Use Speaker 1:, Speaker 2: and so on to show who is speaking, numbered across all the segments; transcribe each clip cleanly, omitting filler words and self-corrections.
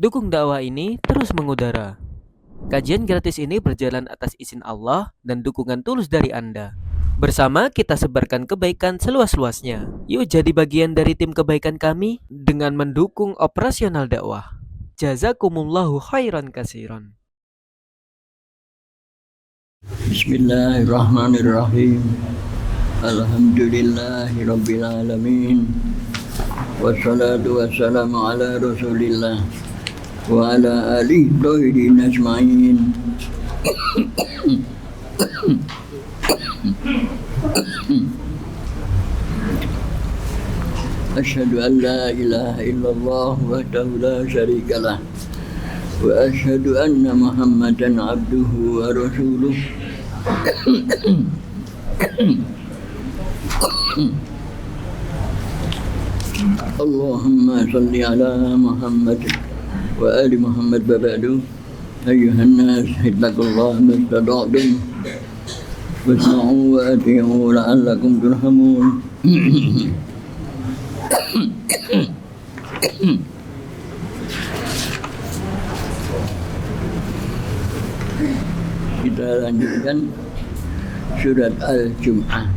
Speaker 1: Dukung dakwah ini terus mengudara. Kajian gratis ini berjalan atas izin Allah dan dukungan tulus dari Anda. Bersama kita sebarkan kebaikan seluas-luasnya. Yuk jadi bagian dari tim kebaikan kami dengan mendukung operasional dakwah. Jazakumullahu khairan kasiran.
Speaker 2: Bismillahirrahmanirrahim. Alhamdulillahi rabbil alamin. Wassalatu wassalamu ala rasulillah wa ala alihi thahirin ajma'in. Asyhadu an la ilaha illallah wahdahu la syarika lah wa asyhadu anna Muhammadan abduhu wa rasuluh. Allahumma salli ala Muhammad wa ali Muhammad babadu. Ayuhan nas ittaqullaha mastata'tum wasma'u wa ati'u la'allakum turhamun. Kita lanjutkan surat Al-Jum'ah.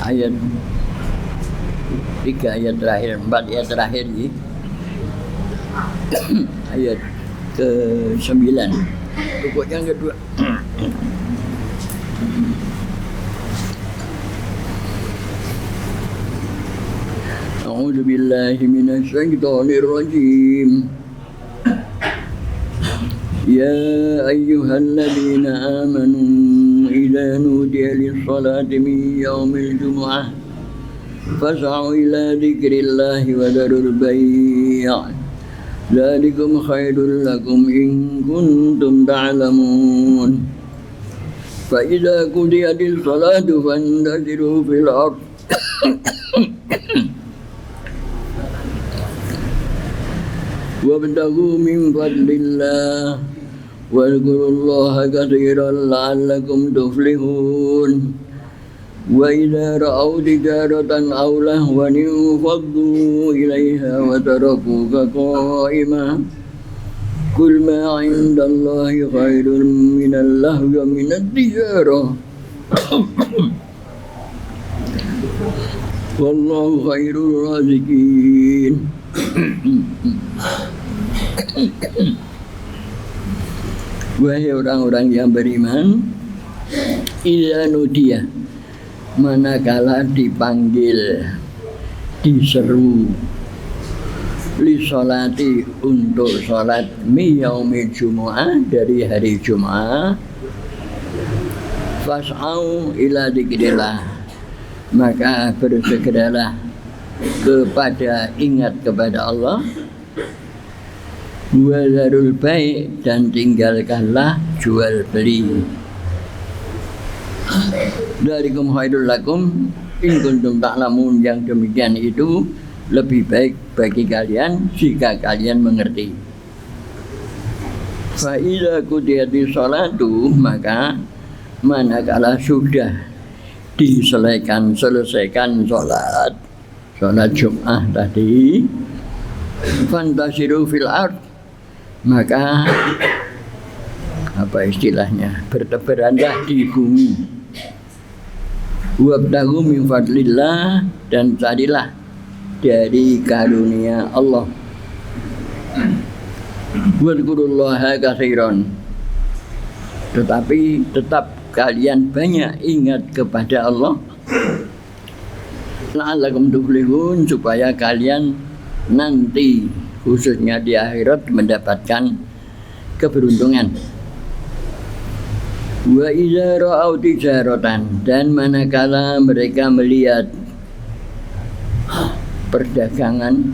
Speaker 2: Ayat 3 ayat terakhir, 4 ayat terakhir ini. Ayat ke-9 rukuk yang kedua. A'udzu billahi minasy syaithanir rajim. Ya ayyuhalladzina amanu idza nudiya lis-salati min yaumil jumu'ah fas'au ila dzikrillahi wa dharul bai'. Dzalikum khairul lakum in kuntum ta'lamun. Fa idza qudiyatis salatu fantashiru fil ardh wabtaghu min fadlillah wadhkurullaha katsiran la'allakum tuflihun. Wa idza ra'aw tijaratan aw lahwan faddu ilaiha wa tarakuka qa'ima. Qul ma 'indallahi khairun minal lahwi wa minat tijarah. Wallahu khairur raziqin. Wahai orang-orang yang beriman, idza nudiya, manakala dipanggil, diseru, li sholati, untuk sholat, mi yaumil jumu'ah, dari hari Jumat, fas'au ila dzikrillah, maka bersegeralah kepada ingat kepada Allah, wa dzarul bai', dan tinggalkanlah jual beli. Dzalikum khairul lakum in kuntum ta'lamun, yang demikian itu lebih baik bagi kalian jika kalian mengerti. Fa idza qudiyatis sholatu, maka manakala sudah selesaikan sholat Jum'ah tadi, fantasiru fil ard, maka apa istilahnya, bertebaranlah di bumi. Wabtaghu min fadlillah, dan carilah dari karunia Allah. Wadhkurullaha katsiran, tetapi tetap kalian banyak ingat kepada Allah, la'allakum tuflihun, supaya kalian nanti khususnya di akhirat mendapatkan keberuntungan. Wa idza ra'au tijaratan, dan manakala mereka melihat perdagangan,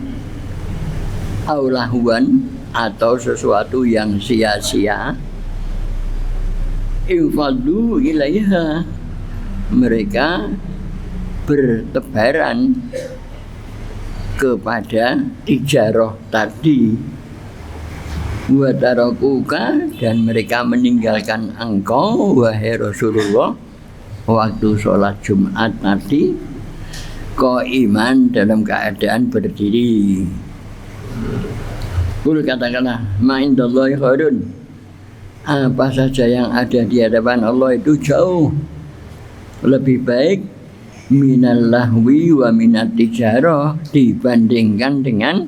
Speaker 2: aw lahwan, atau sesuatu yang sia-sia, infaddu ilaiha, mereka bertebaran kepada tijarah tadi. wa tarakuka, dan mereka meninggalkan engkau wahai Rasulullah waktu sholat Jumat tadi qaiman, dalam keadaan berdiri. Kul, katakanlah, ma indallahi khairun, apa saja yang ada di hadapan Allah itu jauh lebih baik minal lahwi wa minat tijarah, dibandingkan dengan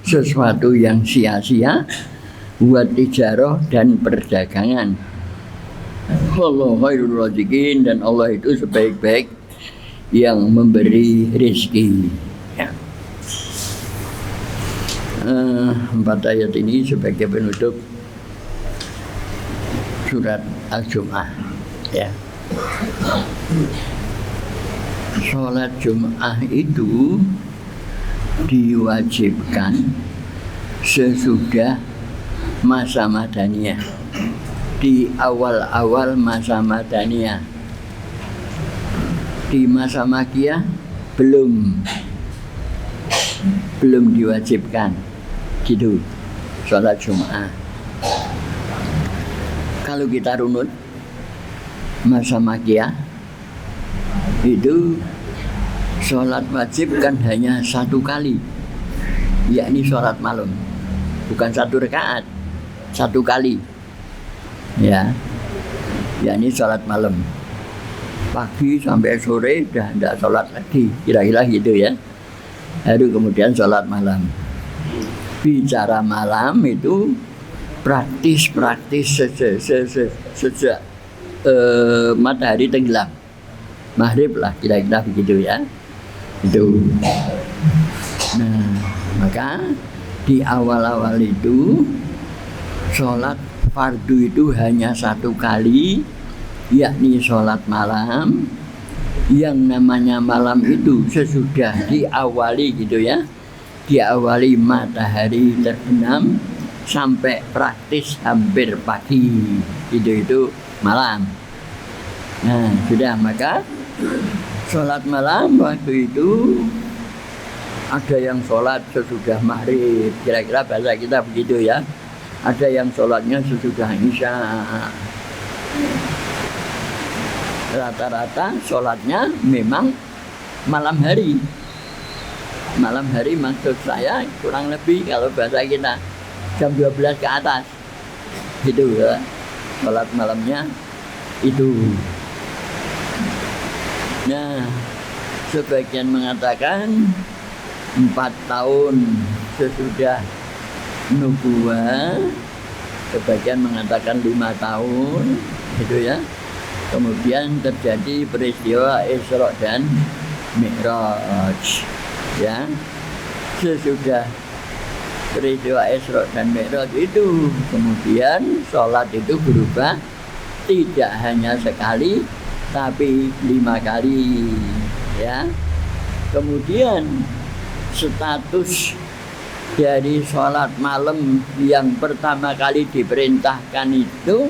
Speaker 2: sesuatu yang sia-sia, buat tijarah dan perdagangan. Wallahu khairul raziqin, dan Allah itu sebaik-baik yang memberi rezeki. Ya. 4 ayat ini sebagai penutup surat Al-Jum'ah. Ya. Sholat Jum'ah itu diwajibkan sesudah masa Madaniyah, di awal-awal masa Madaniyah. Di masa Makkiyah belum diwajibkan gitu sholat Jum'ah. Kalau kita runut masa Makkiyah itu sholat wajib kan hanya 1 kali, yakni sholat malam, bukan 1 rakaat, 1 kali, ya, yakni sholat malam, pagi sampai sore udah tidak sholat lagi, kira-kira gitu ya, baru kemudian sholat malam. Bicara malam itu praktis sejak matahari tenggelam, maghrib lah, kira-kira begitu ya. Itu. Nah, maka di awal-awal itu sholat fardu itu hanya 1 kali, yakni sholat malam. Yang namanya malam itu sesudah diawali gitu ya, diawali matahari terbenam sampai praktis hampir pagi, itu malam. Nah, sudah, maka sholat malam waktu itu ada yang sholat sesudah maghrib, kira-kira bahasa kita begitu ya. Ada yang sholatnya sesudah isya. Rata-rata sholatnya memang malam hari. Malam hari maksud saya kurang lebih kalau bahasa kita jam 12 ke atas, gitu ya. Sholat malamnya itu. Nah, sebagian mengatakan 4 tahun sesudah nubuwah, sebagian mengatakan 5 tahun, gitu ya. Kemudian terjadi peristiwa Isra dan Mi'raj, ya. Sesudah peristiwa Isra dan Mi'raj itu, kemudian sholat itu berubah, tidak hanya sekali, tapi 5 kali, ya. Kemudian status dari sholat malam yang pertama kali diperintahkan itu,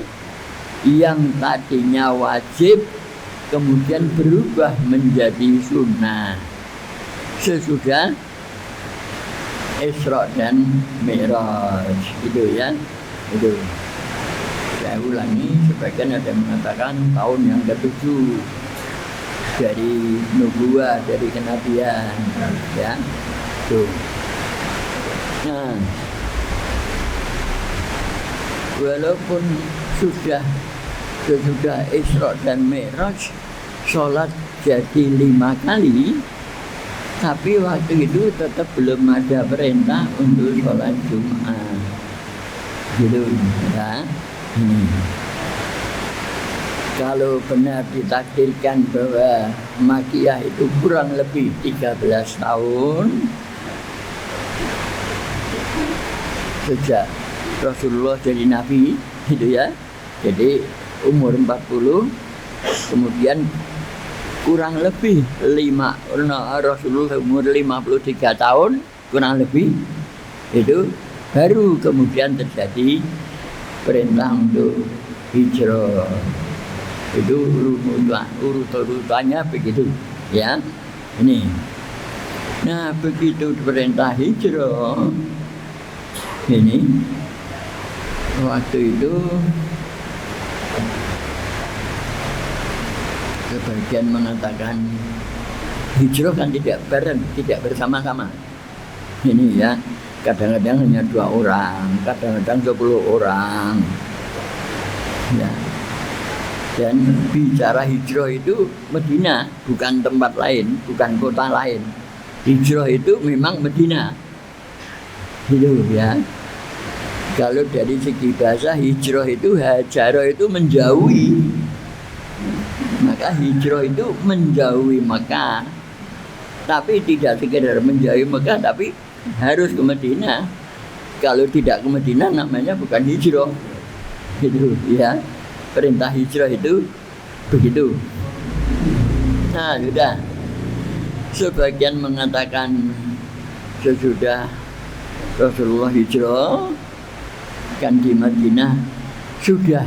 Speaker 2: yang tadinya wajib kemudian berubah menjadi sunnah sesudah Isra dan Mi'raj, itu ya. Itu saya ulangi, sebagian ada yang mengatakan tahun yang ke-7 dari nubuwah, dari kenabian, ya. Tuh. Nah, walaupun sesudah Isra dan Mi'raj sholat jadi 5 kali, tapi waktu itu tetap belum ada perintah untuk sholat Jumat, gitu ya. Kalau benar ditakdirkan bahwa Makkiyah itu kurang lebih 13 tahun sejak Rasulullah jadi Nabi, gitu ya. Jadi umur 40, kemudian kurang lebih Rasulullah umur 53 tahun, kurang lebih, itu baru kemudian terjadi perintah untuk hijrah. Itu urutannya begitu, ya. Ini. Nah, begitu perintah hijrah ini, waktu itu sebagian mengatakan hijrah kan tidak bareng, tidak bersama-sama. Ini ya, kadang-kadang hanya 2 orang, kadang-kadang 10 orang. Ya. Dan bicara hijrah itu Medina, bukan tempat lain, bukan kota lain. Hijrah itu memang Medina. Itu ya. Kalau dari segi bahasa hijrah itu hajaro itu menjauhi. Maka hijrah itu menjauhi Mekah. Tapi tidak sekedar menjauhi Mekah, tapi harus ke Medina. Kalau tidak ke Medina namanya bukan hijrah. Gitu ya. Perintah hijrah itu begitu. Nah, sudah. Sebagian mengatakan sesudah Rasulullah hijrah kan di Madinah sudah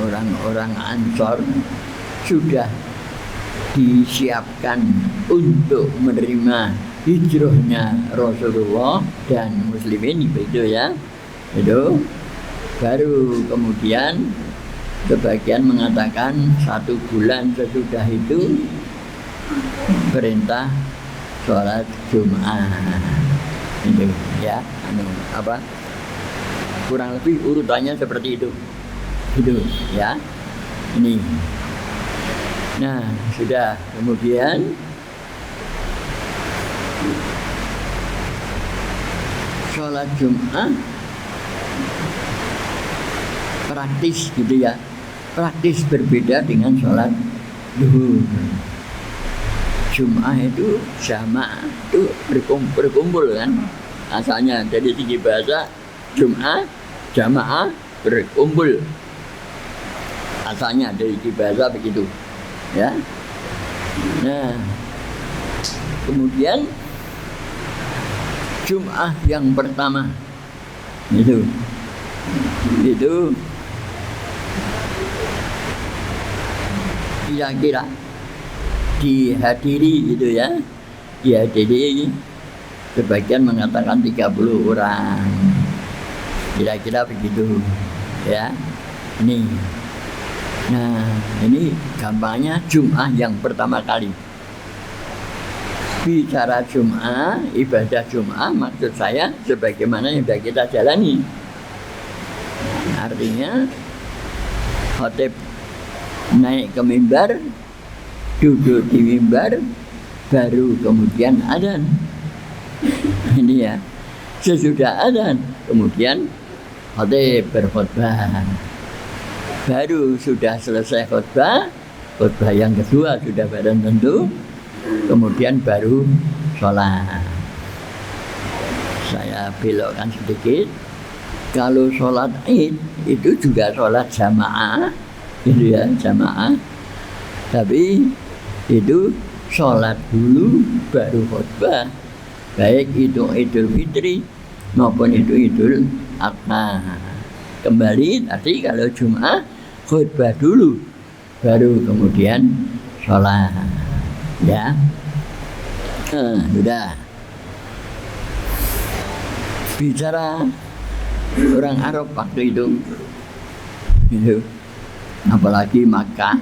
Speaker 2: orang-orang Ansor sudah disiapkan untuk menerima hijrahnya Rasulullah dan muslimin, begitu ya. Itu baru kemudian sebagian mengatakan 1 bulan sesudah itu perintah sholat Jumat. Itu ya, kurang lebih urutannya seperti itu. Itu ya. Ini. Nah, sudah kemudian sholat Jumat praktis gitu ya, praktis berbeda dengan sholat duhur. Jum'ah itu jamaah, itu berkumpul kan, asalnya dari segi bahasa Jum'ah jamaah berkumpul, asalnya dari segi bahasa begitu ya. Nah, kemudian Jum'ah yang pertama itu kira-kira dihadiri gitu ya, dihadiri sebagian mengatakan 30 orang, kira-kira begitu ya. Ini, nah ini gampangnya Jum'ah yang pertama kali. Bicara Jum'ah, ibadah Jum'ah maksud saya sebagaimana yang sudah kita jalani. Artinya khotib naik ke mimbar, duduk di mimbar, baru kemudian adzan. Ini ya, sesudah adzan kemudian khotib berkhutbah. Baru sudah selesai khutbah yang kedua sudah barang tentu, kemudian baru sholat. Saya belokkan sedikit. Kalau sholat Id itu juga sholat jamaah, gitu ya, jamaah. Tapi itu sholat dulu baru khutbah, baik itu Idul Fitri maupun itu Idul Adha. Kembali tadi kalau Jumat khutbah dulu, baru kemudian sholat, ya. Sudah. Bicara orang Arab waktu itu, apalagi Makkah,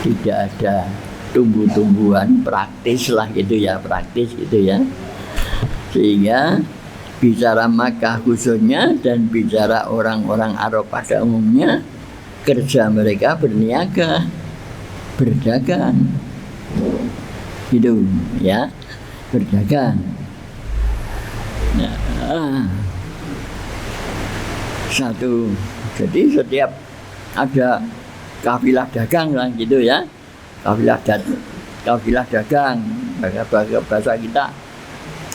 Speaker 2: tidak ada tumbuh-tumbuhan, praktis lah gitu ya, praktis gitu ya. Sehingga bicara Makkah khususnya dan bicara orang-orang Arab pada umumnya, kerja mereka berniaga, berdagang, gitu ya, berdagang. Nah, satu, jadi setiap ada kafilah dagang lah gitu ya, kafilah dagang, bahasa kita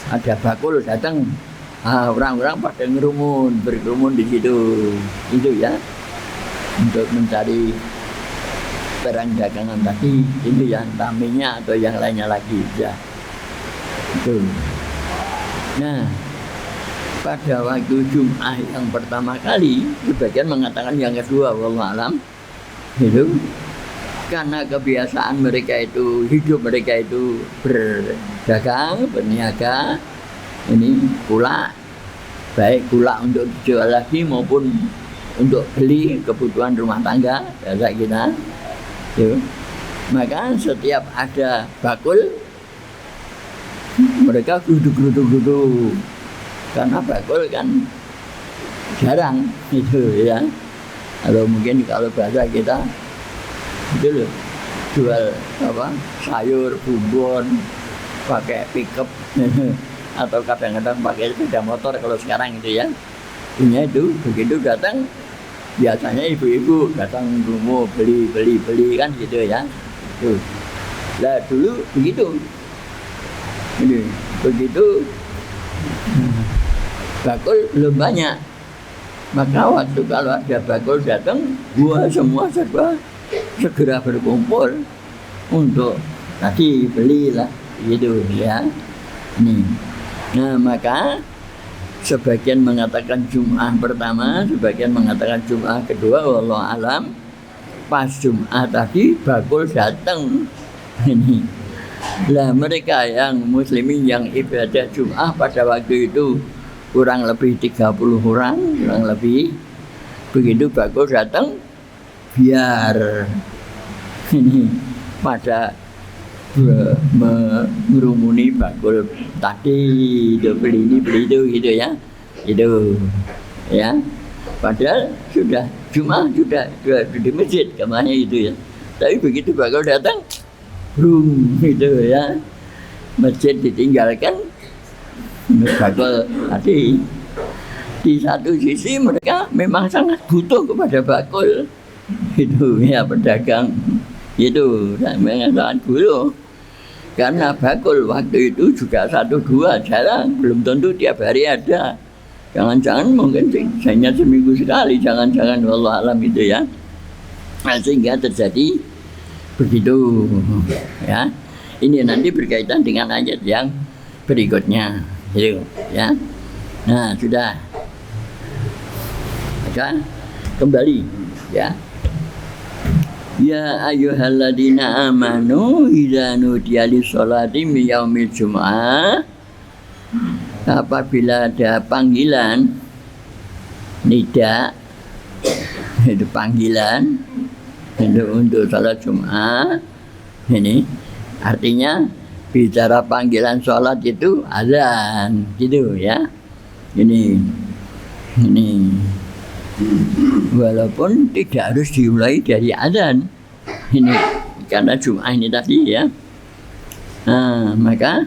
Speaker 2: ada bakul datang, orang-orang pada berkerumun di situ, itu ya, untuk mencari barang dagangan tadi, itu ya, entah minyak atau yang lainnya lagi ya, itu. Nah, pada waktu Jum'ah yang pertama kali, sebagian mengatakan yang kedua, wallahu alam, itu karena kebiasaan mereka itu, hidup mereka itu berdagang, berniaga, ini kulak, baik kulak untuk dijual lagi maupun untuk beli kebutuhan rumah tangga bahasa kita. Tuh. Maka setiap ada bakul mereka geruduk karena bakul kan jarang itu ya. Atau mungkin kalau bahasa kita itu loh, jual apa sayur bumbon pakai pickup atau kadang-kadang pakai sepeda motor kalau sekarang itu ya. Punya itu begitu datang biasanya ibu-ibu datang rumah beli kan gitu ya. Tuh. Lah dulu begitu. Ini begitu bakul belum banyak. Maka waktu kalau ada bakul datang, gua semua segera berkumpul untuk tadi belilah gitu ya. Nih. Nah, maka sebagian mengatakan Jum'ah pertama, sebagian mengatakan Jum'ah kedua, wallahu alam. Pas Jum'ah tadi bakul datang. Ini. Lah mereka yang muslimin yang ibadah Jum'ah pada waktu itu kurang lebih 30 orang, kurang lebih. Begitu bakul datang, biar ini pada merumuni bakul tadi itu beli ini beli itu gitu ya, itu ya. Padahal sudah Jum'ah sudah di masjid kemana itu ya. Tapi begitu bakul datang, belum gitu ya, masjid ditinggalkan. Bakul tadi di satu sisi mereka memang sangat butuh kepada bakul itu ya, pedagang itu memang sangat butuh karena bakul waktu itu juga 1-2 jarang, belum tentu tiap hari ada, jangan-jangan mungkin hanya seminggu sekali, jangan-jangan wallahu alam itu ya. Nah, sehingga terjadi begitu ya. Ini nanti berkaitan dengan ayat yang berikutnya gitu ya. Nah, sudah. Maka kembali ya. Ya ayyuhalladzina amanu idza nudiya lis-sholati min yaumil jum'ah, apabila ada panggilan nida itu panggilan itu untuk salat Jum'ah, ini artinya bicara panggilan sholat itu azan gitu ya. Ini walaupun tidak harus dimulai dari azan ini karena Jum'ah ini tadi ya. Nah, maka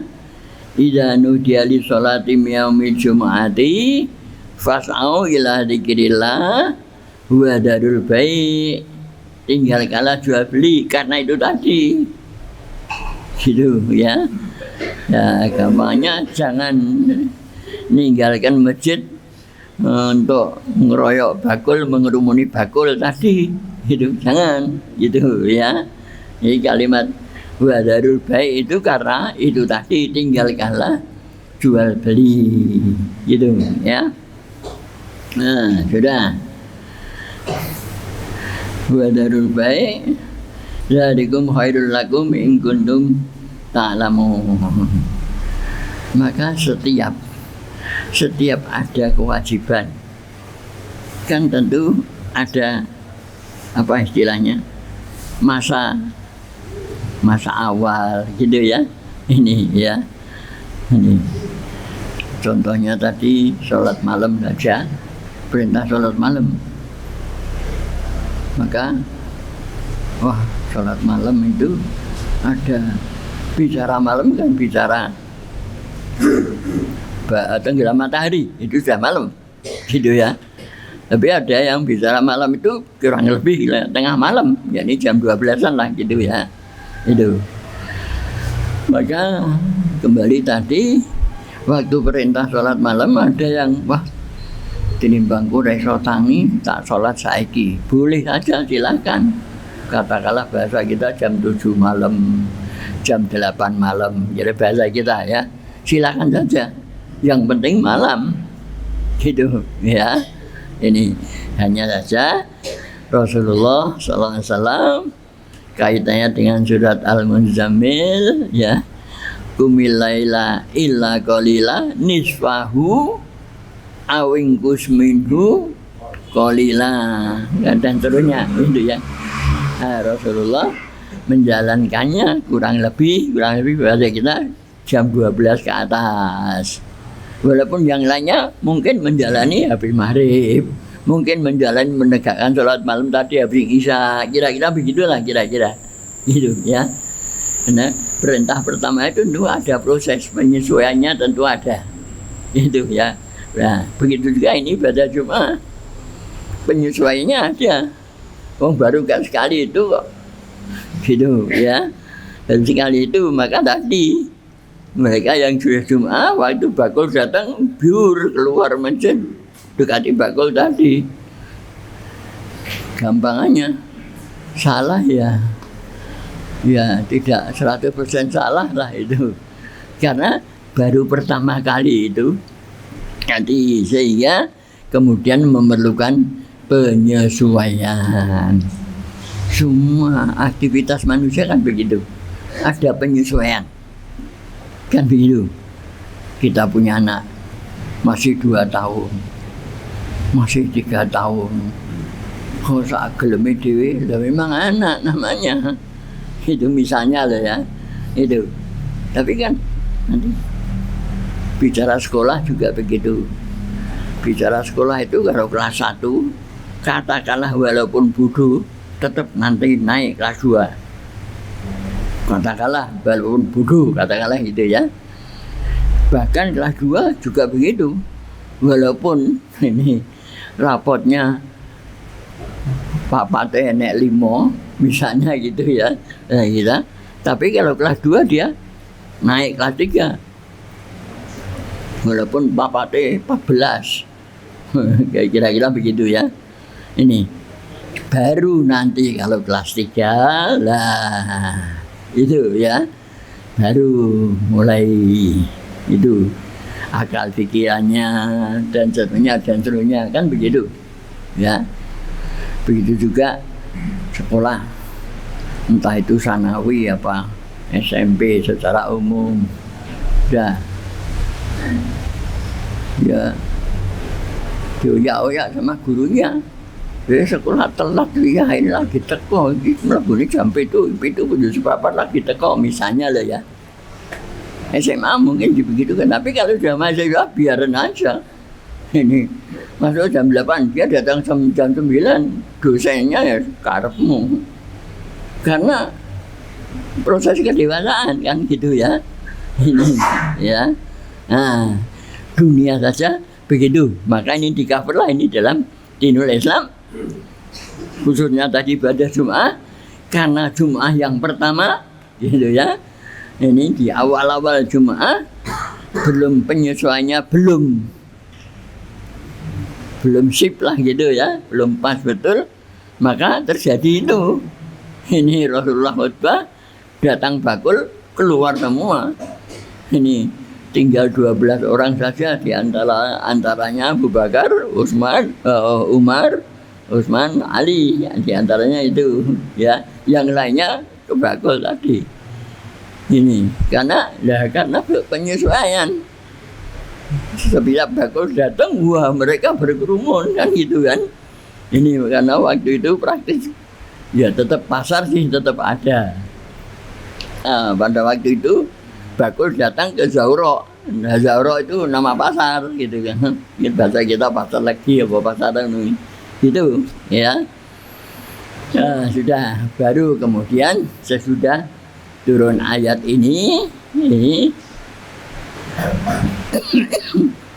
Speaker 2: idza nudiya li sholati yaumil jum'ati fas'au ila dzikrillah wa darul bai', tinggalkanlah jual beli karena itu tadi gitu ya. Ya gampangnya jangan ninggalkan masjid untuk ngeroyok bakul, mengerumuni bakul tadi gitu, jangan gitu ya. Ini kalimat wadarul bai' itu karena itu tadi, tinggalkanlah jual beli gitu ya. Nah, sudah. Wadarul bai' zalikum khairul lakum in kuntum ta'lamun. Maka setiap ada kewajiban kan tentu ada apa istilahnya masa awal gitu ya. Ini ya, ini contohnya tadi sholat malam saja, perintah sholat malam, maka wah sholat malam itu ada bicara malam kan, bicara tenggelam matahari itu sudah malam gitu ya. Tapi ada yang bicara malam itu kurang lebih tengah malam, yakni jam 12-an lah gitu ya. Itu maka kembali tadi waktu perintah sholat malam ada yang wah tinimbangku reso tangi tak sholat saiki, boleh saja silakan. Katakanlah bahasa kita jam 7 malam, jam 8 malam, jadi bahasa kita ya, silakan saja. Yang penting malam gitu ya. Ini hanya saja Rasulullah SAW kaitannya dengan surat Al-Muzammil ya, kumil laila illa qalila nisfahu awingkus minhu qalila dan seterusnya itu ya. Nah, Rasulullah menjalankannya kurang lebih pada kita jam 12 ke atas. Walaupun yang lainnya mungkin menjalani habis maghrib, mungkin menjalani menegakkan sholat malam tadi habis isya, kira-kira begitulah kira-kira gitu ya. Karena perintah pertama itu tentu ada proses penyesuaiannya, tentu ada itu ya. Nah begitu juga ini pada Jumat penyesuaiannya ada. Baru kan sekali itu kok gitu ya. Dan sekali itu maka tadi mereka yang sudah Jumat waktu bakul datang biur keluar masjid dekati bakul tadi. Gampangannya salah ya. Ya tidak 100% salah lah itu. Karena baru pertama kali itu nanti sehingga kemudian memerlukan penyesuaian. Semua aktivitas manusia kan begitu. Ada penyesuaian. Kan begitu. Kita punya anak masih 2 tahun. Masih 3 tahun. Kok sak geleme dhewe, memang anak namanya. Itu misalnya loh ya. Itu. Tapi kan nanti bicara sekolah juga begitu. Bicara sekolah itu kalau kelas 1 katakanlah walaupun bodoh tetap nanti naik kelas 2. Katakanlah walaupun bodoh, katakanlah gitu ya. Bahkan kelas 2 juga begitu. Walaupun ini rapotnya Pak enek 5 misalnya gitu ya. Nah, gitu. Tapi kalau kelas 2 dia naik kelas 3. Walaupun Pak 14. Kira-kira begitu ya. Ini baru nanti kalau kelas 3 lah itu ya baru mulai itu akal pikirannya dan seterusnya kan begitu ya. Begitu juga sekolah entah itu sanawi apa SMP secara umum ya dioyak-oyak sama gurunya. Sekolah telat ya ini lagi teko mlebune jam 7 kudu sepapat lagi teko misalnya lah ya. SMA mungkin begitu kan, tapi kalau sudah mahasiswa biarin aja. Ini masuk jam 8 dia datang jam 9 dosennya ya karepmu. Karena proses kedewasaan kan gitu ya. Ini ya. Nah, dunia saja begitu. Maka ini di cover lah ini dalam dinul Islam. Khususnya tadi pada Jumat karena Jumat yang pertama gitu ya. Ini di awal-awal Jumat belum penyesuaiannya belum sip lah gitu ya, belum pas betul, maka terjadi itu. Ini Rasulullah khutbah datang bakul keluar semua. Ini tinggal 12 orang saja di antaranya Abu Bakar, Umar, Utsman, Ali, di antaranya itu ya. Yang lainnya ke bakul tadi. Ini karena penyesuaian. Sebila bakul datang, wah mereka berkerumun kan gitu kan. Ini karena waktu itu praktis. Ya tetap pasar sih tetap ada. Nah, pada waktu itu bakul datang ke Zauro. Nah, Zauro itu nama pasar gitu kan. Bahasa kita pasar lagi apa pasar ini. Gitu ya. Nah, sudah baru kemudian sesudah turun ayat ini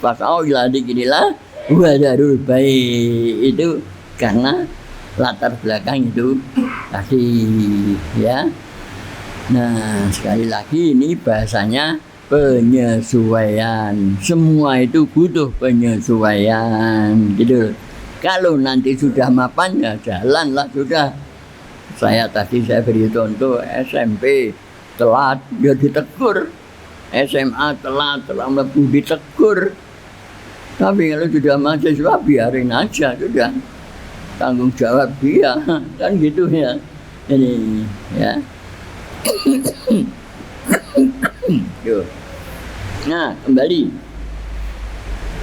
Speaker 2: pasal ladikinilah wadarul baik itu karena latar belakang itu tadi ya. Nah sekali lagi ini bahasanya penyesuaian, semua itu butuh penyesuaian gitu. Kalau nanti sudah mapan ya jalanlah sudah. Saya beri contoh SMP telat ya ditegur, SMA telat lebih ditegur. Tapi kalau sudah mahasiswa biarin aja sudah, tanggung jawab dia kan gitu ya. Ini ya. Yo. Nah, kembali.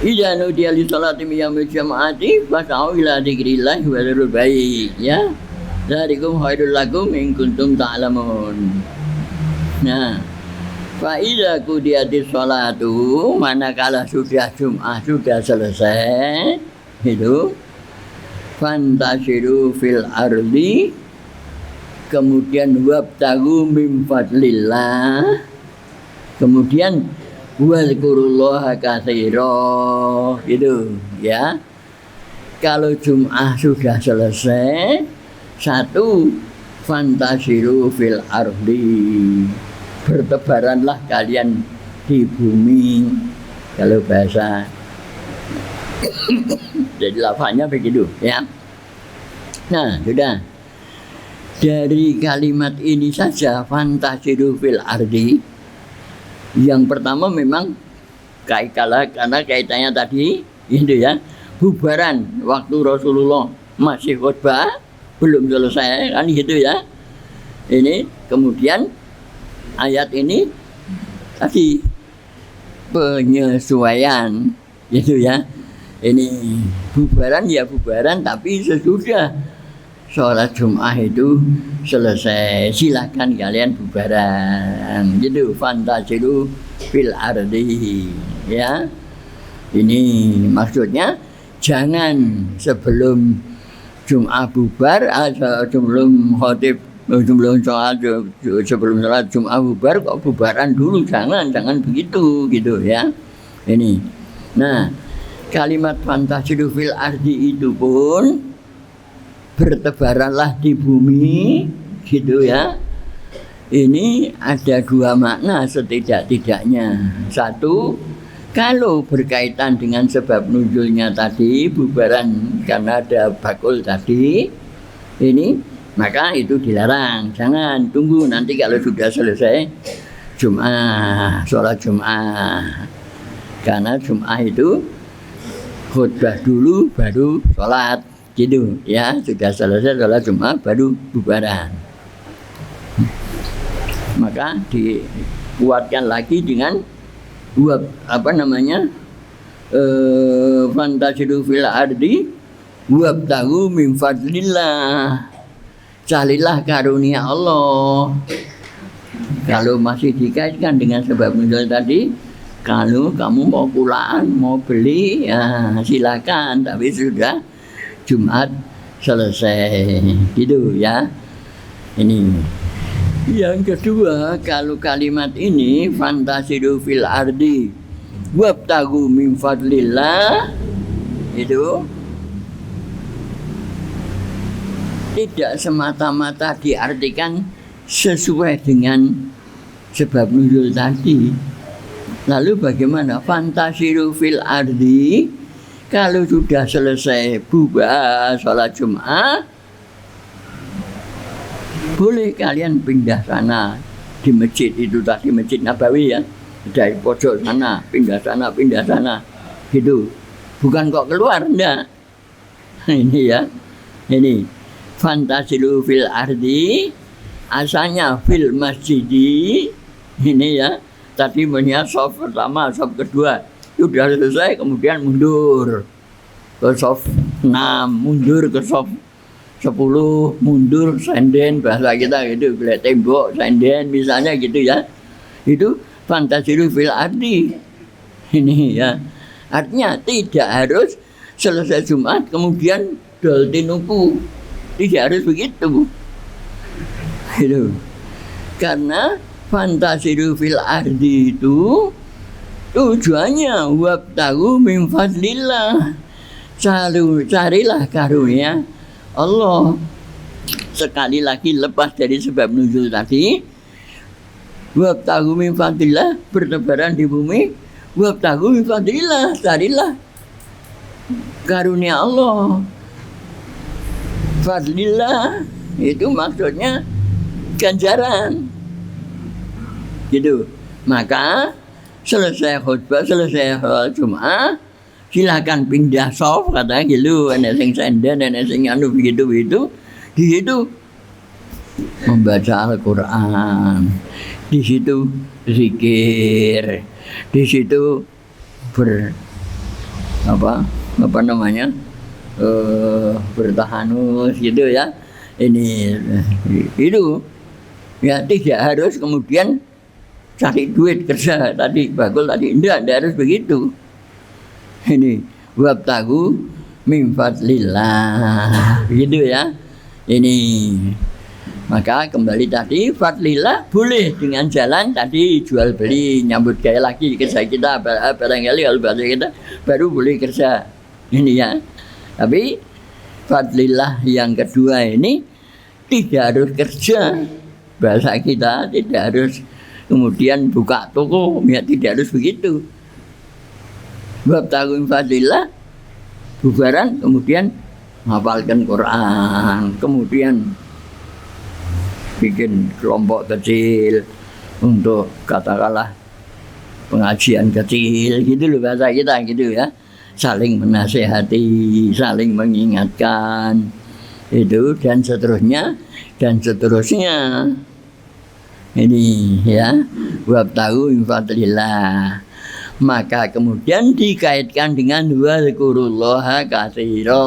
Speaker 2: Idza nudiya li sholati min yaumil jumu'ati fas'au ila dzikrillah wa dzarul bai', ya. Dzalikum khairul lakum in kuntum ta'lamun. Nah, fa idza qudiyatis sholatu, manakala sudah Jumat sudah selesai, itu fantashiru fil ardi, kemudian wabtagu min fadlillah, kemudian wazkurullaha katsira, gitu ya. Kalau Jum'ah sudah selesai, satu, fantasiru fil ardi, bertebaranlah kalian di bumi, kalau bahasa jadi lafaznya begitu ya. Nah, sudah dari kalimat ini saja, fantasiru fil ardi, yang pertama memang karena kaitannya tadi itu ya, bubaran waktu Rasulullah masih khutbah belum selesai kan gitu ya. Ini kemudian ayat ini tadi penyesuaian gitu ya. Ini bubaran ya bubaran, tapi sesudah sholat Jum'ah itu selesai, silakan kalian bubaran gitu. Fantasiru fil ardi ya. Ini maksudnya jangan sebelum Jum'ah bubar atau sebelum khotib, sebelum sholat Jum'ah bubar kok bubaran dulu, jangan begitu gitu ya. Ini nah, kalimat fantasiru fil ardi itu pun bertebaranlah di bumi gitu ya. Ini ada dua makna setidak-tidaknya. Satu, kalau berkaitan dengan sebab nuzulnya tadi, bubaran karena ada bakul tadi, ini maka itu dilarang. Jangan tunggu nanti kalau sudah selesai Jum'ah, sholat Jum'ah. Karena Jum'ah itu khutbah dulu baru sholat gitu ya. Sudah selesai sholat Jumat baru bubaran. Maka dikuatkan lagi dengan fantasiru fil ardi wabtagu min fadlillah, carilah karunia Allah. Kalau masih dikaitkan dengan sebab nuzul tadi, kalau kamu mau pulang mau beli ya silakan, tapi sudah Jumat selesai gitu ya. Ini yang kedua, kalau kalimat ini fantasiru fil ardi wabtagu min fadlillah, itu tidak semata-mata diartikan sesuai dengan sebab nuzul tadi. Lalu bagaimana fantasiru fil ardi? Kalau sudah selesai bubar sholat Jum'ah, boleh kalian pindah sana di masjid itu tadi, Masjid Nabawi ya, dari pojok sana pindah sana gitu. Bukan kok keluar, enggak. Ini ya, ini fantasilu fil ardi, asalnya fil masjidi, ini ya. Tadi punya soft pertama, soft kedua sudah selesai, kemudian mundur ke soft 6, mundur ke soft 10, mundur senden, bahasa kita gitu, beli tembok senden misalnya gitu ya. Itu fantasiru fil ardi. Ini ya, artinya tidak harus selesai Jumat kemudian dol tinuku, tidak harus begitu gitu. Karena fantasiru fil ardi itu tujuannya wabtagu min fadlillah, carilah karunia Allah. Sekali lagi lepas dari sebab nuzul tadi, wabtagu min fadlillah, bertebaran di bumi, wabtagu min fadlillah, carilah karunia Allah. Fadlillah itu maksudnya ganjaran gitu. Maka selesai khutbah, selesai sholat Jum'ah, silakan pindah soft, katanya gitu. Ada yang senden, ada yang anu begitu. Di situ membaca Al-Quran, di situ zikir, di situ apa namanya bertahanus gitu ya. Ini itu ya, tidak harus kemudian cari duit kerja tadi bakul tadi, enggak harus begitu. Ini wabtagu min fadlillah gitu ya. Ini maka kembali tadi fadlillah boleh dengan jalan tadi jual beli, nyambut gaya lagi kerja kita, barangkali kalau bahasa kita baru boleh kerja ini ya. Tapi fadlillah yang kedua ini tidak harus kerja, bahasa kita tidak harus kemudian buka toko, ya tidak harus begitu. Bab tanggung fadillah bubaran, kemudian menghafalkan Quran, kemudian bikin kelompok kecil untuk katakanlah pengajian kecil gitu loh bahasa kita gitu ya, saling menasehati, saling mengingatkan itu dan seterusnya dan seterusnya. Ini ya, bab tahu infadlillah. Maka kemudian dikaitkan dengan wazkurullaha katsira.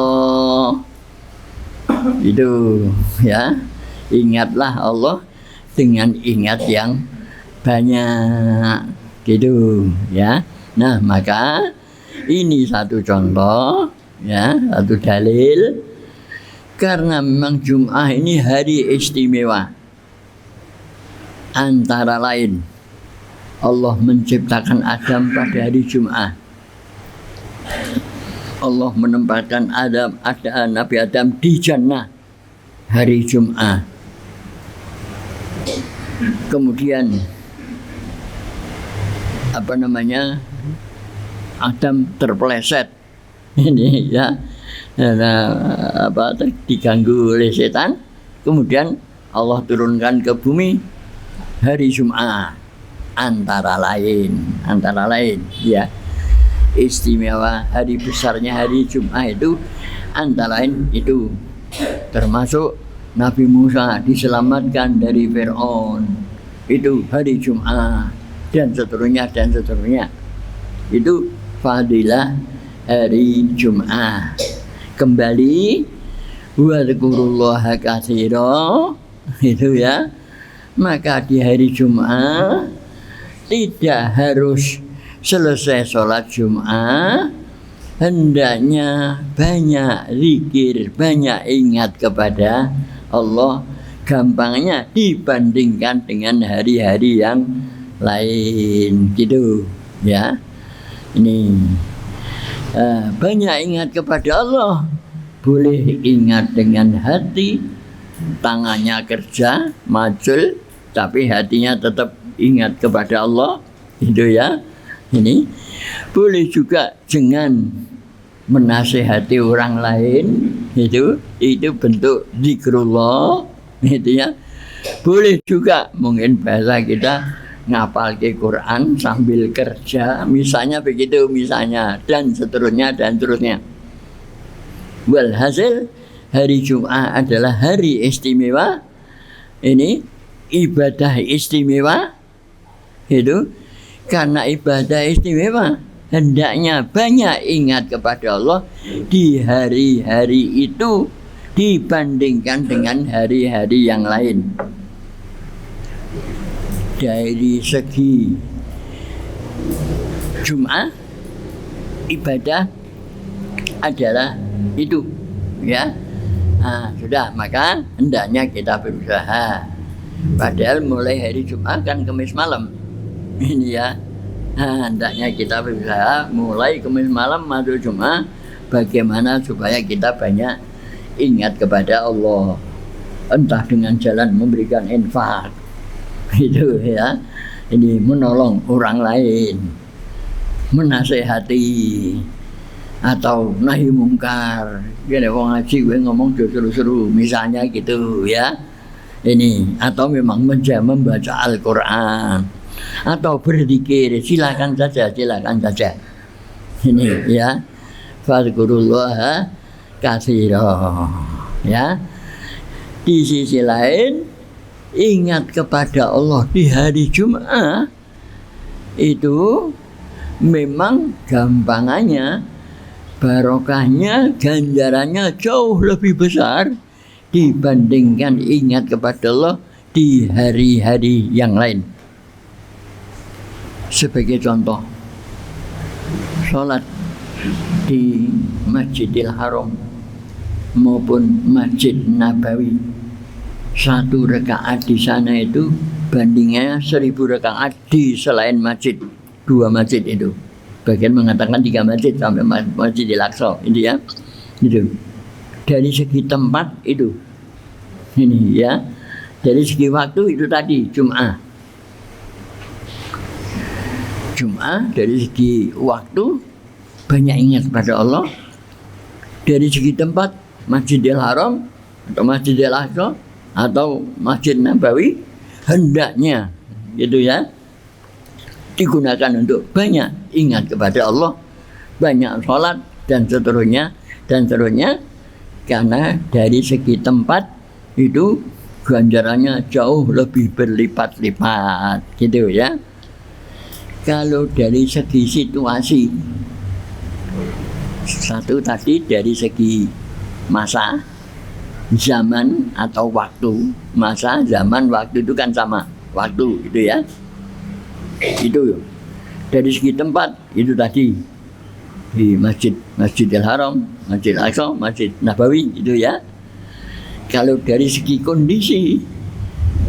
Speaker 2: Itu ya, ingatlah Allah dengan ingat yang banyak gitu ya. Nah, maka ini satu contoh ya, satu dalil karena memang Jum'ah ini hari istimewa. Antara lain Allah menciptakan Adam pada hari Jum'ah. Allah menempatkan Nabi Adam di jannah hari Jum'ah. Kemudian Adam terpeleset ini ya, diganggu oleh setan. Kemudian Allah turunkan ke bumi hari Jum'ah. Antara lain ya, istimewa hari besarnya hari Jum'ah itu antara lain itu termasuk Nabi Musa diselamatkan dari Fir'aun itu hari Jum'ah dan seterusnya itu fadilah hari Jum'ah. Kembali wadzkurullaha katsira itu ya, maka di hari Jum'ah tidak harus selesai sholat Jum'ah, hendaknya banyak zikir, banyak ingat kepada Allah, gampangnya dibandingkan dengan hari-hari yang lain gitu ya. Ini banyak ingat kepada Allah, boleh ingat dengan hati, tangannya kerja majul tapi hatinya tetap ingat kepada Allah itu ya. Ini boleh juga dengan menasehati orang lain, itu bentuk zikrullah itu ya. Boleh juga mungkin bahasa kita ngapal ke Quran sambil kerja misalnya begitu misalnya, dan seterusnya. Walhasil hari Jum'ah adalah hari istimewa, ini ibadah istimewa itu. Karena ibadah istimewa hendaknya banyak ingat kepada Allah di hari-hari itu dibandingkan dengan hari-hari yang lain. Dari segi Jum'ah ibadah adalah itu ya. Nah, sudah, maka hendaknya kita berusaha. Padahal mulai hari Jumat kan Kamis malam ini ya. Nah, hendaknya kita berusaha mulai Kamis malam masuk Jumat, bagaimana supaya kita banyak ingat kepada Allah, entah dengan jalan memberikan infak itu ya, ini menolong orang lain, menasehati, atau nahi mungkar. Gini wong ngaji gue ngomong seru-seru misalnya gitu ya. Ini atau memang membaca Al-Quran atau berzikir, silakan saja. Ini ya, fadzkurullaha katsira ya. Di sisi lain ingat kepada Allah di hari Jumat itu memang gampangannya, barokahnya, ganjarannya jauh lebih besar dibandingkan ingat kepada Allah di hari-hari yang lain. Sebagai contoh, sholat di Masjidil Haram maupun Masjid Nabawi, 1 rakaat di sana itu bandingnya 1000 rakaat di selain masjid, 2 masjid itu. Bagian mengatakan 3 masjid sampai Masjidil Aqsa, itu ya. Itu. Dari segi tempat itu. Ini ya. Dari segi waktu itu tadi Jum'ah. Jum'ah dari segi waktu banyak ingat pada Allah. Dari segi tempat Masjidil Haram atau Masjidil Aqsa atau Masjid Nabawi hendaknya gitu ya digunakan untuk banyak ingat kepada Allah, banyak sholat dan seterusnya karena dari segi tempat itu ganjarannya jauh lebih berlipat-lipat gitu ya. Kalau dari segi situasi, satu tadi dari segi masa, zaman atau waktu. Masa, zaman, waktu itu kan sama, waktu itu ya. Itu dari segi tempat itu tadi di Masjidil Haram, Masjid Aqsa, Masjid Nabawi itu ya. Kalau dari segi kondisi,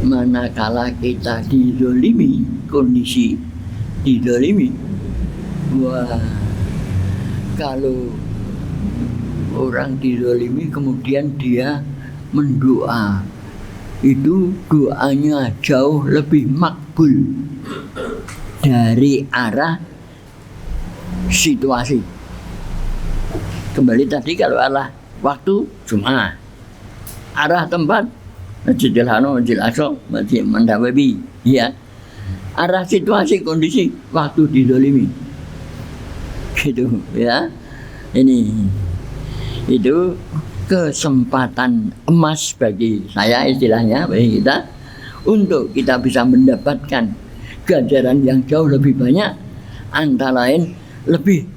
Speaker 2: manakala kita dizolimi, kondisi dizolimi, wah, kalau orang dizolimi kemudian dia mendoa, itu doanya jauh lebih makbul dari arah situasi. Kembali tadi kalau arah waktu Jum'ah, arah tempat Masjidil Haram, Masjidil Aqsa, Masjid Nabawi ya. Arah situasi kondisi waktu dizolimi gitu ya. Ini itu kesempatan emas bagi saya, istilahnya bagi kita, untuk kita bisa mendapatkan ganjaran yang jauh lebih banyak, antara lain lebih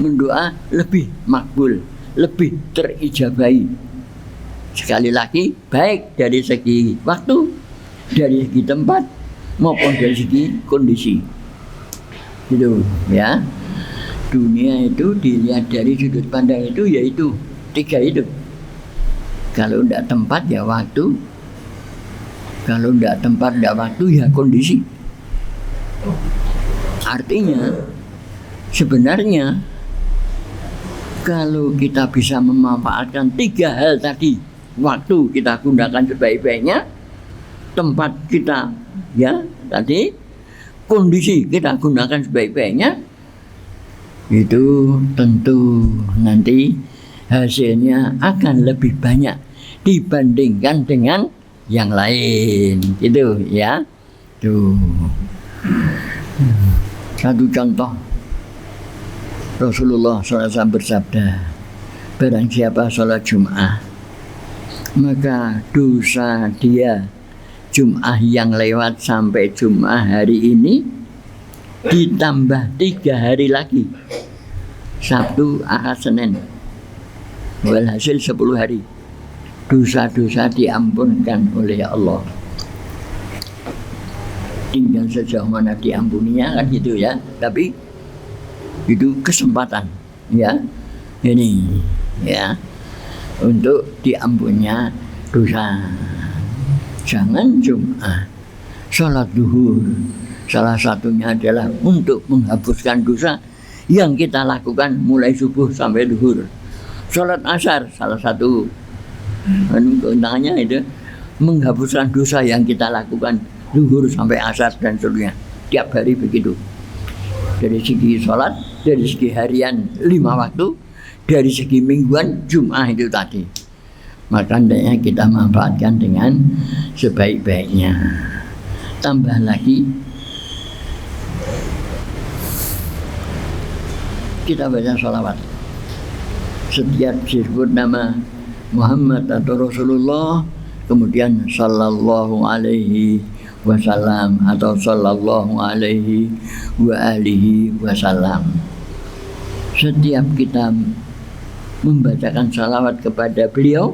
Speaker 2: mendoa, lebih makbul, lebih terijabahi. Sekali lagi, baik dari segi waktu, dari segi tempat, maupun dari segi kondisi. Gitu ya. Dunia itu dilihat dari sudut pandang itu, yaitu 3 itu. Kalau tidak tempat ya waktu, kalau tidak tempat tidak waktu ya kondisi. Artinya sebenarnya kalau kita bisa memanfaatkan 3 hal tadi, waktu kita gunakan sebaik-baiknya, tempat kita ya tadi, kondisi kita gunakan sebaik-baiknya, itu tentu nanti hasilnya akan lebih banyak dibandingkan dengan yang lain, gitu ya. Tuh. Satu contoh, Rasulullah SAW bersabda, barang siapa sholat Jum'ah, maka dosa dia Jum'ah yang lewat sampai Jum'ah hari ini ditambah 3 hari lagi, Sabtu, Ahad, Senin, walhasil 10 hari. Dosa-dosa diampunkan oleh Allah. Tinggal sejauh mana diampuninya kan gitu ya. Tapi itu kesempatan ya, ini ya, untuk diampuninya dosa. Jangan Jum'ah, sholat duhur, salah satunya adalah untuk menghapuskan dosa yang kita lakukan mulai subuh sampai duhur. Sholat asar, salah satu keundangannya itu menghapuskan dosa yang kita lakukan duhur sampai asar dan seterusnya. Tiap hari begitu. Dari segi sholat, dari segi harian 5 waktu, dari segi mingguan Jum'ah itu tadi. Maka hendaknya kita manfaatkan dengan sebaik-baiknya. Tambah lagi, kita baca sholawat. Setiap disebut nama Muhammad atau Rasulullah, kemudian sallallahu alaihi wasallam atau sallallahu alaihi wa alihi wasallam. Setiap kita membacakan salawat kepada beliau,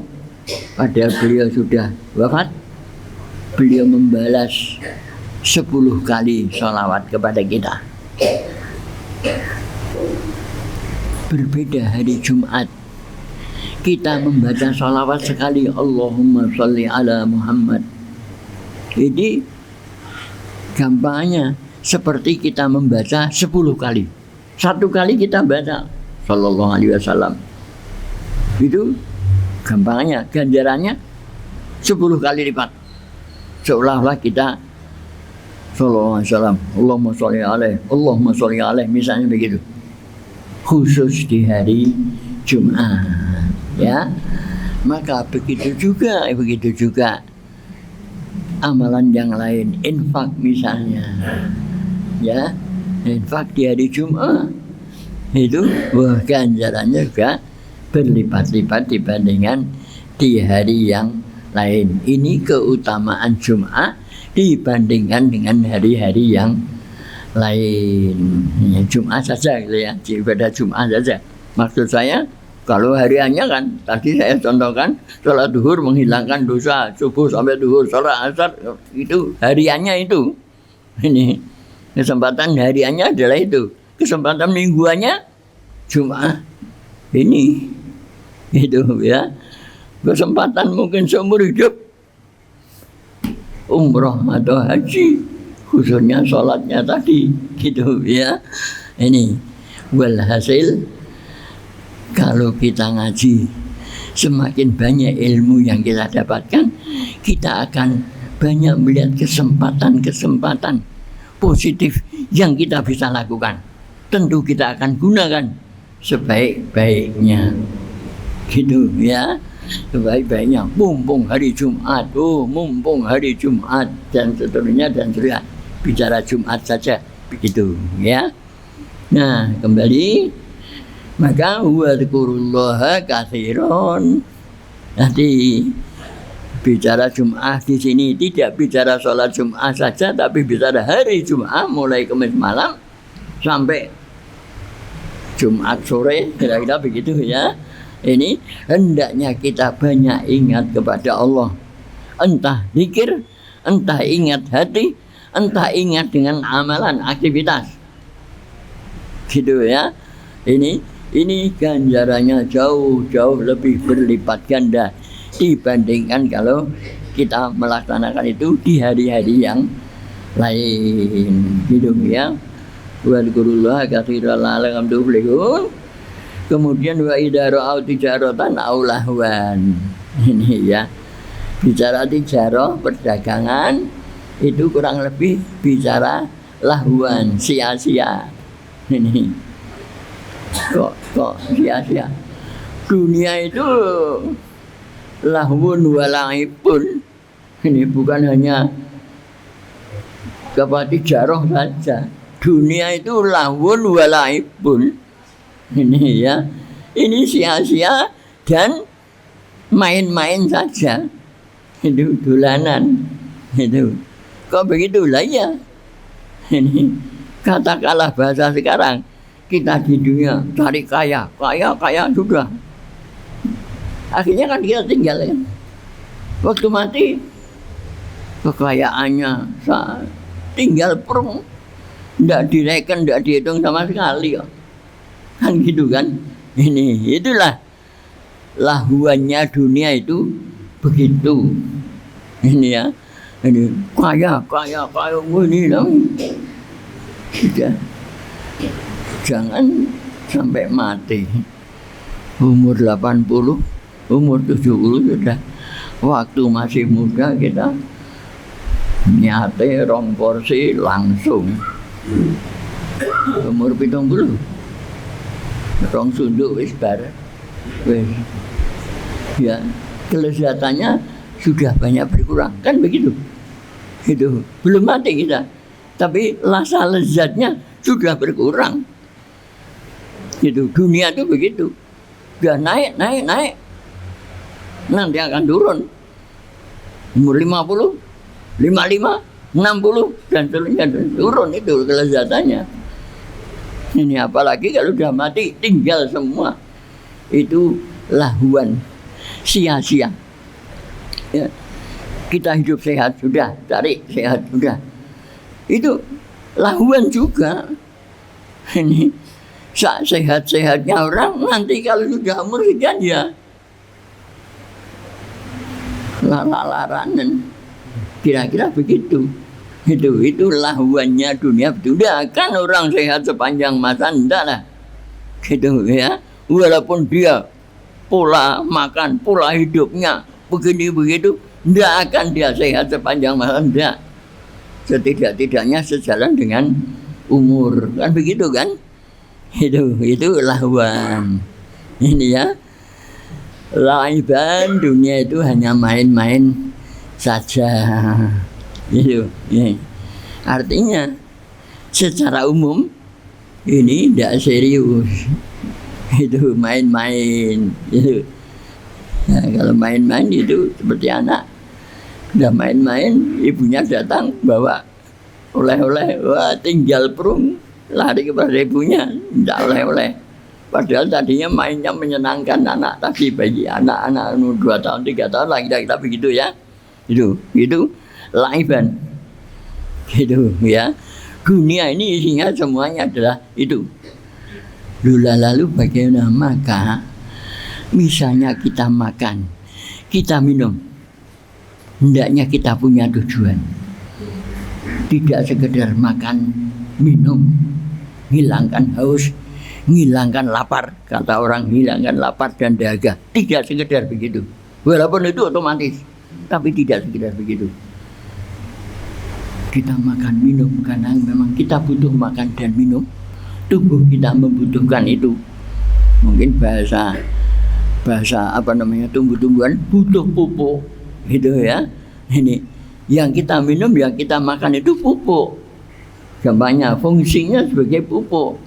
Speaker 2: padahal beliau sudah wafat, beliau membalas 10 kali salawat kepada kita. Berbeda hari Jumat, kita membaca salawat sekali, Allahumma sholli ala Muhammad. Jadi gampangnya seperti kita membaca 10 kali. 1 kali kita baca sallallahu alaihi wasallam. Itu gampangnya, ganjarannya 10 kali lipat. Seolah-olah kita sallallahu alaihi wasallam, Allahumma sholli alaihi, Allahumma sholli alaihi, misalnya begitu. Khusus di hari Jumat, ya. Maka begitu juga amalan yang lain, infak misalnya, ya, infak di hari Jumat itu ganjarannya juga berlipat-lipat dibandingkan di hari yang lain. Ini keutamaan Jumat dibandingkan dengan hari-hari yang lain. Ya, Jumat saja gitu ya, ibadah Jumat saja. Maksud saya, kalau hariannya kan tadi saya contohkan, sholat duhur menghilangkan dosa, subuh sampai duhur, sholat asar, itu hariannya itu. Ini kesempatan hariannya adalah itu. Kesempatan mingguannya Jumat ini, itu ya. Kesempatan mungkin seumur hidup umroh atau haji, khususnya sholatnya tadi, gitu ya. Ini walhasil, kalau kita ngaji, semakin banyak ilmu yang kita dapatkan, kita akan banyak melihat kesempatan-kesempatan positif yang kita bisa lakukan. Tentu kita akan gunakan sebaik-baiknya, gitu ya. Sebaik-baiknya, mumpung hari Jumat, mumpung hari Jumat, dan seterusnya dan seterusnya. Bicara Jumat saja, begitu ya. Nah, kembali, maka wadhkurullaha katsiran. Nanti bicara Jumat di sini tidak bicara sholat Jumat saja, tapi bicara hari Jumat mulai Kamis malam sampai Jumat sore, kira-kira begitu ya. Ini hendaknya kita banyak ingat kepada Allah, entah zikir, entah ingat hati, entah ingat dengan amalan aktivitas, gitu ya. Ini ganjarannya jauh lebih berlipat ganda dibandingkan kalau kita melaksanakan itu di hari-hari yang lain, gitu ya. Wadhkurullaha katsiran la'allakum tuflihun. Kemudian wa idza ra'au tijaratan aw lahwan. Ini ya. Bicara tijarah, perdagangan, itu kurang lebih bicara lahwan, sia-sia. Ini kok sia-sia. Dunia itu lahwun wa la'ibun. Ini bukan hanya kepada tijarah saja. Dunia itu lahwun wa la'ibun. Ini ya, ini sia-sia dan main-main saja, itu dolanan, itu. Kok begitu lah ya? Ini katakanlah bahasa sekarang, kita di dunia cari kaya sudah. Akhirnya kan kita tinggal ya. Waktu mati kekayaannya tinggal perung, tidak direken, tidak dihitung sama sekali ya. Kan gitu kan. Itulah lahuannya dunia itu begitu. Ini ya, ini kaya ini dong. Sudah, jangan sampai mati umur 80, umur 70 sudah. Waktu masih muda kita nyate 2 porsi langsung. Umur 70 rong sunduk wis bar. Ya, kelezatannya sudah banyak berkurang, kan begitu. Itu belum mati kita, tapi rasa lezatnya sudah berkurang. Gitu, dunia itu begitu. Sudah naik, nanti akan turun. umur 50, 55, 60 dan seterusnya turun itu kelezatannya. Ini apalagi kalau sudah mati tinggal semua. Itu lahuan, sia-sia. Ya. Kita hidup sehat sudah, cari sehat sudah. Itu lahuan juga. Ini sehat-sehatnya orang nanti kalau sudah umur sekian ya lara-laranan. Kira-kira begitu. Itu lahuannya dunia. Tidak akan orang sehat sepanjang masa, enggak lah. Gitu ya. Walaupun dia pola makan, pola hidupnya begini begitu, tidak akan dia sehat sepanjang masa, enggak. Setidak-tidaknya sejalan dengan umur, kan begitu kan? Itu lahuan. Ini ya, laiban, dunia itu hanya main-main saja. Itu ya. Artinya secara umum ini tidak serius. Itu main-main itu. Ya, kalau main-main itu seperti anak udah main-main, ibunya datang bawa oleh-oleh, wah tinggal perung lari kepada ibunya, tidak oleh-oleh. Padahal tadinya mainnya menyenangkan anak tadi, bagi anak-anak 2 tahun 3 tahun lah kita begitu ya. Itu laiban. Gitu ya. Dunia ini isinya semuanya adalah itu. Lalu bagaimana? Maka misalnya kita makan, kita minum, hendaknya kita punya tujuan. Tidak sekedar makan, minum, hilangkan haus, hilangkan lapar. Kata orang, hilangkan lapar dan dahaga. Tidak sekedar begitu. Walaupun itu otomatis, tapi tidak sekedar begitu. Kita makan minum karena memang kita butuh makan dan minum. Tubuh kita membutuhkan itu. Mungkin bahasa tumbuh-tumbuhan butuh pupuk, gitu ya. Ini yang kita minum, yang kita makan itu pupuk. Gampangnya fungsinya sebagai pupuk.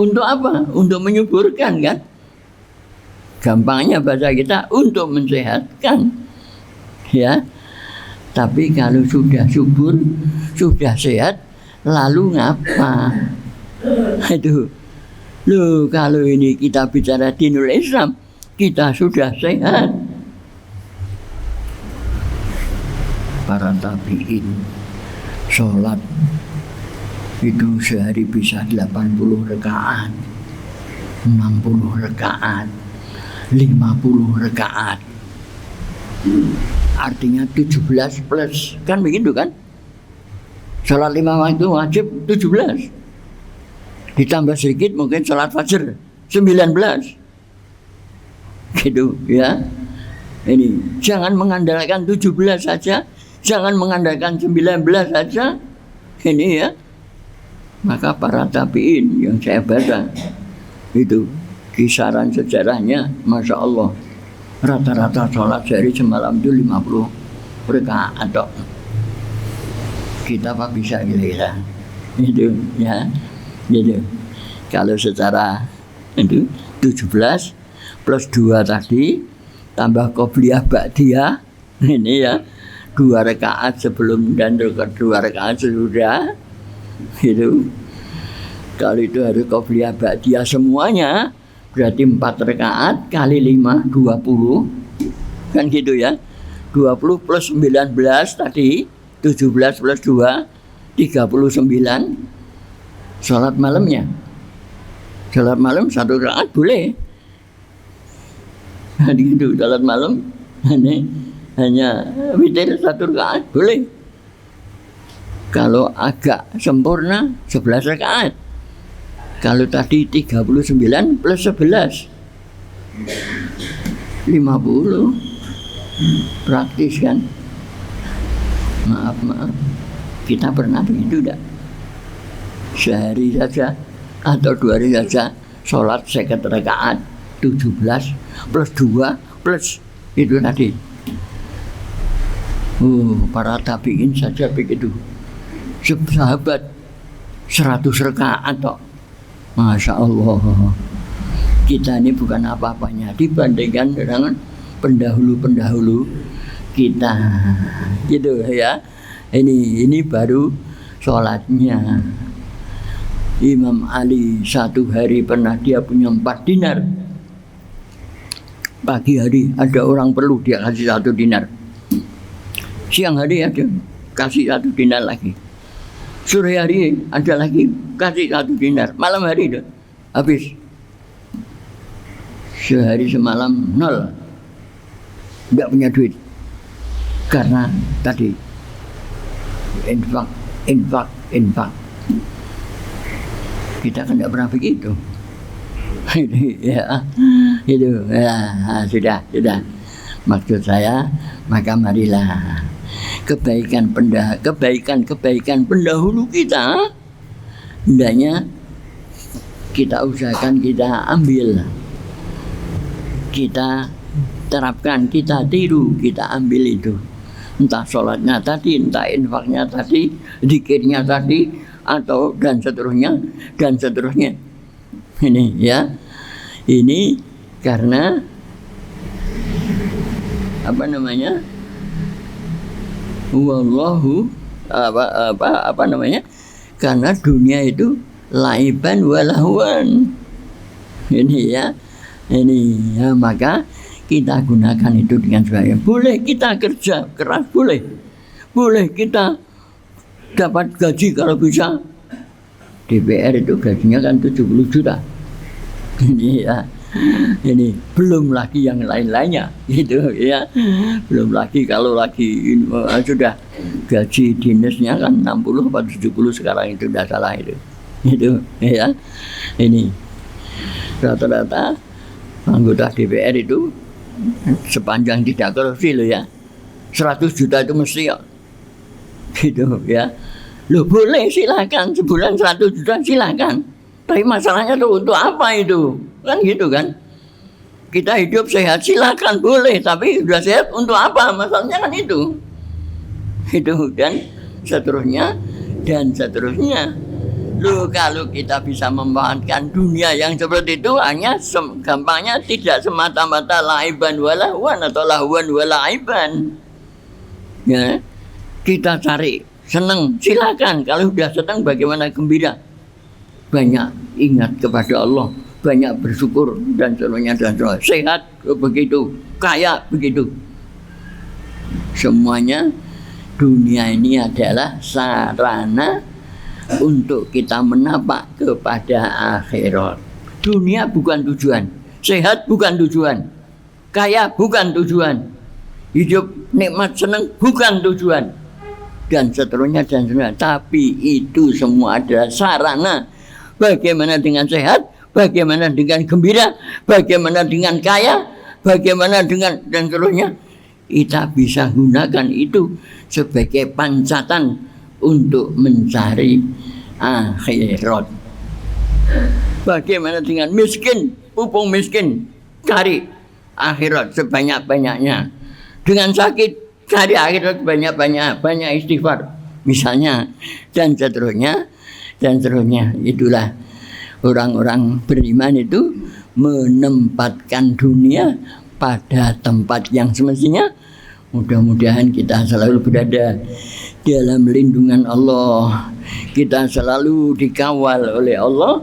Speaker 2: Untuk apa? Untuk menyuburkan kan? Gampangnya bahasa kita untuk mensehatkan, ya. Tapi kalau sudah subur, sudah sehat, lalu ngapa? Itu. Loh, kalau ini kita bicara dinul Islam, kita sudah sehat. Para tabi'in sholat itu sehari bisa 80 rakaat, 60 rakaat, 50 rakaat. Artinya 17 plus, kan begitu kan? Sholat 5 waktu wajib 17. Ditambah sedikit mungkin sholat fajr 19. Gitu ya. Ini jangan mengandalkan 17 saja, jangan mengandalkan 19 saja. Ini ya. Maka para tabi'in yang saya baca itu kisaran sejarahnya, Masya Allah, rata-rata sholat sehari semalam itu 50 rakaat. Kita apa bisa kira-kira itu ya. Gitu. Kalau secara itu 17 plus 2 tadi tambah qobliyah ba'diyah, ini ya 2 rakaat sebelum dan 2 rakaat sesudah. Gitu. Kalau itu harus qobliyah ba'diyah semuanya, berarti 4 rakaat kali 5 20. Kan gitu ya. 20 plus 19 tadi, 17 plus 2 39. Sholat malamnya, sholat malam 1 rakaat boleh. Nah, gitu, sholat malam hanya witir 1 rakaat boleh. Kalau agak sempurna 11 rakaat. Kalau tadi 39 plus 11 50. Praktis kan? Maaf, kita pernah begitu enggak? Sehari saja atau 2 hari saja sholat 50 rakaat 17 plus 2 plus itu tadi. Para tabi'in saja begitu. Sahabat 100 rakaat toh. Masya Allah. Kita ini bukan apa-apanya dibandingkan dengan pendahulu-pendahulu kita. Gitu ya. Ini baru sholatnya. Imam Ali satu hari pernah dia punya 4 dinar. Pagi hari ada orang perlu, dia kasih 1 dinar. Siang hari ada kasih 1 dinar lagi. Sore hari ada lagi kasih 1 dinar. Malam hari itu habis. Sehari semalam 0. Enggak punya duit. Karena tadi infak. Kita kan tidak pernah begitu. Ya, itu ya, sudah. Maksud saya, maka marilah kebaikan pendahulu kita, hendaknya kita usahakan, kita ambil, kita terapkan, kita tiru, kita ambil itu. Entah sholatnya tadi, entah infaknya tadi, zikirnya tadi, atau dan seterusnya. Ini ya, ini karena wallahu karena dunia itu laiban walahwan. Ini ya, maka kita gunakan itu dengan sebaik. Boleh kita kerja keras, boleh kita dapat gaji kalau bisa. DPR itu gajinya kan 70 juta. Ini ya, ini belum lagi yang lain-lainnya gitu ya. Belum lagi kalau lagi sudah gaji dinasnya kan 60 atau 70 sekarang, itu tidak salah itu ya. Ini rata-rata anggota DPR itu sepanjang tidak korupsi loh ya, 100 juta itu mesti ya. Gitu ya. Loh boleh, silakan, sebulan 100 juta silakan. Tapi masalahnya tuh untuk apa itu? Kan gitu kan. Kita hidup sehat silakan boleh, tapi sudah sehat untuk apa? Masalahnya kan itu. Dan seterusnya. Loh kalau kita bisa memanfaatkan dunia yang seperti itu, hanya gampangnya tidak semata-mata laiban walahwan atau lahwan walaiban. Ya, kita cari senang, silakan. Kalau sudah senang, bagaimana gembira? Banyak ingat kepada Allah, banyak bersyukur dan seterusnya. Sehat begitu, kaya begitu. Semuanya dunia ini adalah sarana untuk kita menapak kepada akhirat. Dunia bukan tujuan, sehat bukan tujuan, kaya bukan tujuan, hidup nikmat senang bukan tujuan, dan seterusnya. Tapi itu semua adalah sarana. Bagaimana dengan sehat, bagaimana dengan gembira, bagaimana dengan kaya, bagaimana dengan dan seterusnya. Kita bisa gunakan itu sebagai pancatan untuk mencari akhirat. Bagaimana dengan miskin, pupung miskin, cari akhirat sebanyak-banyaknya. Dengan sakit, cari akhirat banyak-banyak, banyak istighfar misalnya, dan seterusnya. Itulah orang-orang beriman itu menempatkan dunia pada tempat yang semestinya. Mudah-mudahan kita selalu berada dalam lindungan Allah, kita selalu dikawal oleh Allah,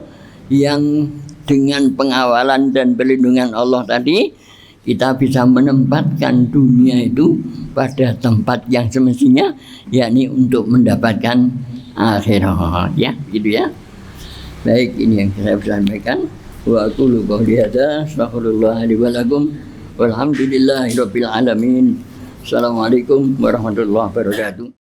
Speaker 2: yang dengan pengawalan dan perlindungan Allah tadi kita bisa menempatkan dunia itu pada tempat yang semestinya, yakni untuk mendapatkan akhirat. Ya, gitu ya. Baik, ini yang saya sampaikan. Wa aqulu qouli hadza, astaghfirullah li wa lakum, walhamdulillahirabbil alamin. Assalamualaikum warahmatullahi wabarakatuh.